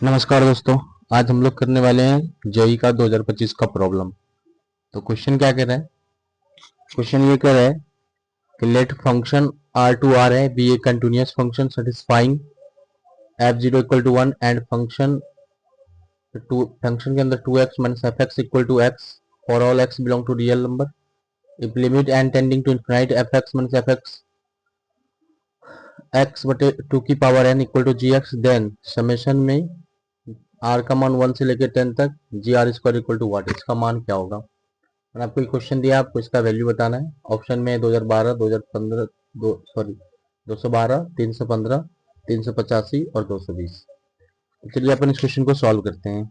नमस्कार दोस्तों। आज हम लोग करने वाले हैं जेई का 2025 का प्रॉब्लम। तो क्वेश्चन क्या कह रहा है? क्वेश्चन ये कह रहा है कि let function R to R है be a continuous function satisfying f zero equal to one and function के अंदर two x minus f x equal to x for all x belong to real number if limit n tending to infinite f x minus f x x बटे two की power n equal to g x, then summation में R का मान 1 से लेकर 10 तक जी are square equal to वाट, इसका मान क्या होगा? मैंने आपको क्वेश्चन दिया, आपको इसका वैल्यू बताना है। ऑप्शन में 2012, 2015, 212, 315, 385 और 220। तो चलिए अपन इस क्वेश्चन को सॉल्व करते हैं।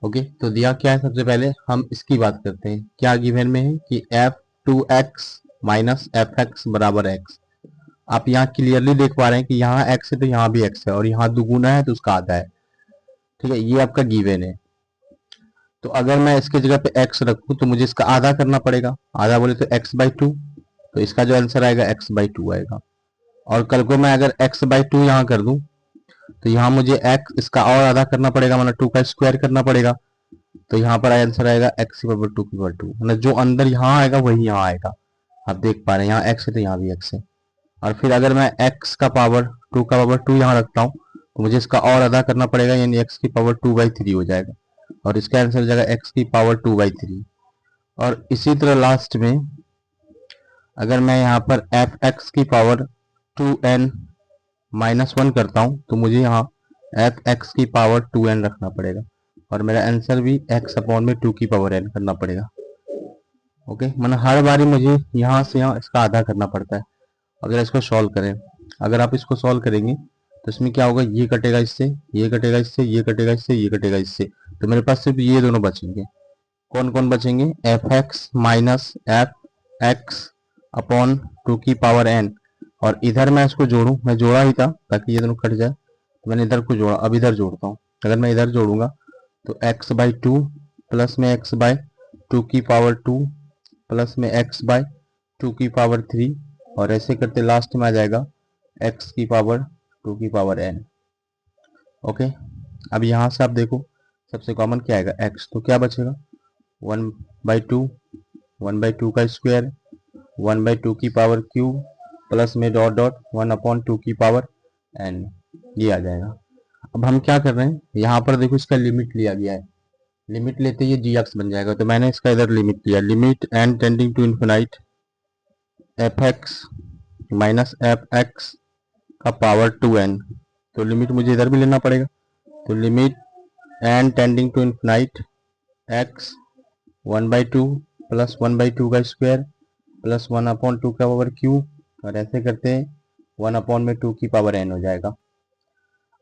ओके, तो दिया क्या है? सबसे पहले हम इसकी बात करते हैं। क्या गिवन में है कि F two x minus f x बराबर एक्स। आप यहाँ क्लियरली देख पा रहे हैं कि यहाँ एक्स है तो यहाँ भी एक्स है, और यहाँ दुगुना है तो उसका आधा है। ठीक है, ये आपका गिवन है। तो अगर मैं इसके जगह पे x रखूं तो मुझे इसका आधा करना पड़ेगा। आधा बोले तो x/2, तो इसका जो आंसर आएगा x/2 आएगा। और कल को मैं अगर x/2 यहाँ कर दूं तो यहाँ मुझे x इसका और आधा करना पड़ेगा, मतलब 2 का स्क्वायर करना पड़ेगा। तो यहाँ पर आंसर आएगा x/2 मतलब जो अंदर यहाँ आएगा वही यहाँ आएगा। आप देख पा रहे हैं यहाँ x है तो यहाँ भी x है। और फिर अगर मैं x का पावर 2 का पावर 2 यहाँ रखता हूँ तो मुझे इसका और आधा करना पड़ेगा, यानी x की पावर 2/3 हो जाएगा। और इसका आंसर हो जाएगा x की पावर 2/3। और इसी तरह लास्ट में अगर मैं यहाँ पर एफ एक्स की पावर 2n-1 करता हूँ तो मुझे यहाँ एफ एक्स की पावर 2n रखना पड़ेगा, और मेरा आंसर भी x अपॉन में 2 की पावर n करना पड़ेगा। ओके, मतलब हर बारी मुझे यहाँ से यहाँ इसका आधा करना पड़ता है। अगर इसको सॉल्व करें, अगर आप इसको सॉल्व करेंगे तो इसमें क्या होगा, ये कटेगा इससे, ये कटेगा इससे, ये कटेगा इससे, ये कटेगा इससे, तो मेरे पास सिर्फ ये दोनों बचेंगे। कौन कौन बचेंगे? F x minus f x upon 2 की पावर एन। और इधर मैं इसको जोड़ूं, मैं जोड़ा ही था ताकि ये दोनों कट जाए, तो मैंने इधर को जोड़ा, अब इधर जोड़ता हूँ। अगर मैं इधर जोड़ूंगा तो x/2 प्लस में x/2 की पावर 2 प्लस में x/2 की पावर 3, और ऐसे करते लास्ट में आ जाएगा x की पावर 2 की पावर n। ओके, अब यहाँ से आप देखो सबसे कॉमन क्या आएगा, x, तो क्या बचेगा 1/2, 1/2 का स्क्वायर, 1/2 की पावर q प्लस में डॉट डॉट 1/2 की पावर n, ये आ जाएगा। अब हम क्या कर रहे हैं, यहाँ पर देखो इसका लिमिट लिया गया है। लिमिट लेते ये जी एक्स बन जाएगा, तो मैंने इसका इधर लिमिट लिया, limit n tending to infinite f x minus f x का पावर 2n। तो लिमिट मुझे इधर भी लेना पड़ेगा, तो limit n tending to infinite x 1/2 plus 1/2 का स्क्वायर प्लस 1/2 का पावर क्यू, और ऐसे करते हैं 1/2 की पावर n हो जाएगा।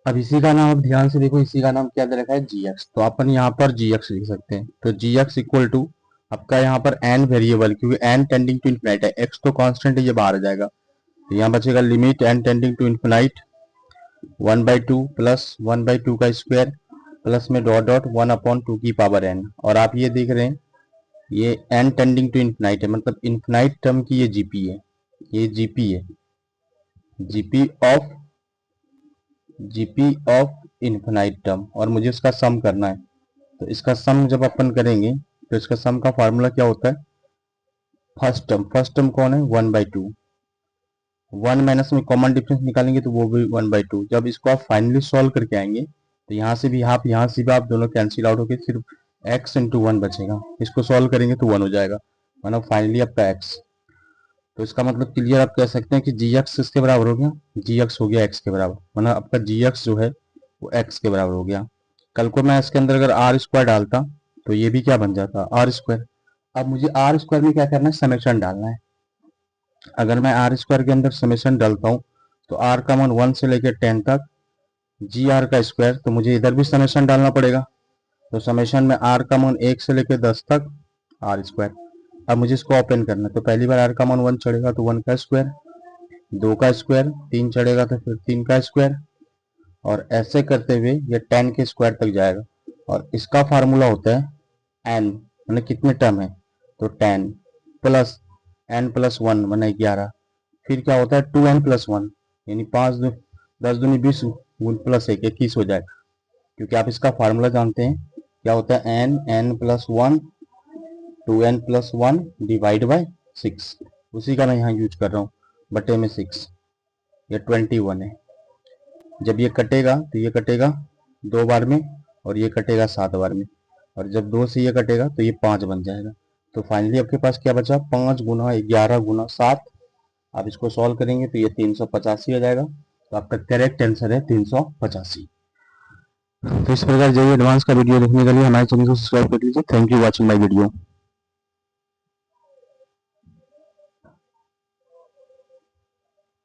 अब इसी का नाम, अब ध्यान से देखो, इसी का नाम क्या दे रखा है, जी एक्स। तो अपन यहाँ पर जी एक्स लिख सकते हैं। तो जी एक्स इक्वल टू आपका यहाँ पर एन वेरिएबल, क्योंकि एन टेंडिंग टू इन्फिनाइट है, एक्स तो कांस्टेंट है, ये बाहर आ जाएगा। तो यहाँ बचेगा limit n tending to infinite 1/2 plus 1/2 का स्क्वायर प्लस में डॉट डॉट 1/2 की पावर n। और आप ये देख रहे हैं ये n टेंडिंग टू इन्फिनाइट है, मतलब इन्फिनाइट टर्म की ये जीपी है, ये जीपी है, जीपी ऑफ इन्फिनाइट टर्म, और मुझे इसका सम करना है। तो इसका सम जब अपन करेंगे तो इसका सम का फार्मूला क्या होता है, फर्स्ट टर्म कौन है 1/2, 1 माइनस में कॉमन डिफरेंस निकालेंगे तो वो भी 1/2। जब इसको आप फाइनली सॉल्व करके आएंगे तो यहाँ से भी हाफ, यहाँ से भी आप, दोनों कैंसिल आउट होकर सिर्फ x इंटू 1 बचेगा। इसको सॉल्व करेंगे तो 1 हो जाएगा, मतलब फाइनली आपका x। तो इसका मतलब क्लियर आप कह सकते हैं कि जी एक्स किसके बराबर हो गया, जी एक्स हो गया एक्स के बराबर, मतलब आपका जी एक्स जो है वो एक्स के बराबर हो गया। कल को मैं इसके अंदर अगर आर स्क्वायर डालता तो ये भी क्या बन जाता, आर स्क्वायर। अब मुझे आर स्क्वायर में क्या करना है, समेशन डालना है। अगर मैं आर स्क्वायर के अंदर समेशन डालता हूँ तो आर का मान 1 से लेकर 10 तक जी आर का स्क्वायर, तो मुझे इधर भी समेशन डालना पड़ेगा। तो समेशन में आर का मान 1 से लेकर 10 तक आर स्क्वायर। अब मुझे इसको ओपन करना है, तो पहली बार आर का मान 1 चढ़ेगा तो 1 का स्क्वायर, 2 का स्क्वायर, 3 चढ़ेगा तो फिर 3 का स्क्वायर, और ऐसे करते हुए ये 10 के स्क्वायर तक जाएगा। और इसका फार्मूला होता है एन, मैंने कितने टर्म है, तो 10 प्लस एन प्लस 1 मैंने 11, फिर क्या होता है 2n प्लस 1, यानी 5 10 दूनी 20 प्लस 1 21 हो जाएगा। क्योंकि आप इसका फार्मूला जानते हैं, क्या होता है, n n plus one 2n plus one divide by 6, उसी का मैं यहाँ यूज कर रहा हूँ, बटे में 6, ये 21 है। जब ये कटेगा तो ये कटेगा 2 बार में और ये कटेगा 7 बार में, और जब 2 से ये कटेगा तो ये 5 बन जाएगा। तो फाइनली आपके पास क्या बचा, 5 गुना 11 गुना 7। आप इसको सॉल्व करेंगे तो ये 385 आ जाएगा। तो आपका करेक्ट आंसर है 385। तो इस प्रकार जो एडवांस का वीडियो देखने के लिए हमारे चैनल को सब्सक्राइब कर लीजिए। Thank you watching my video.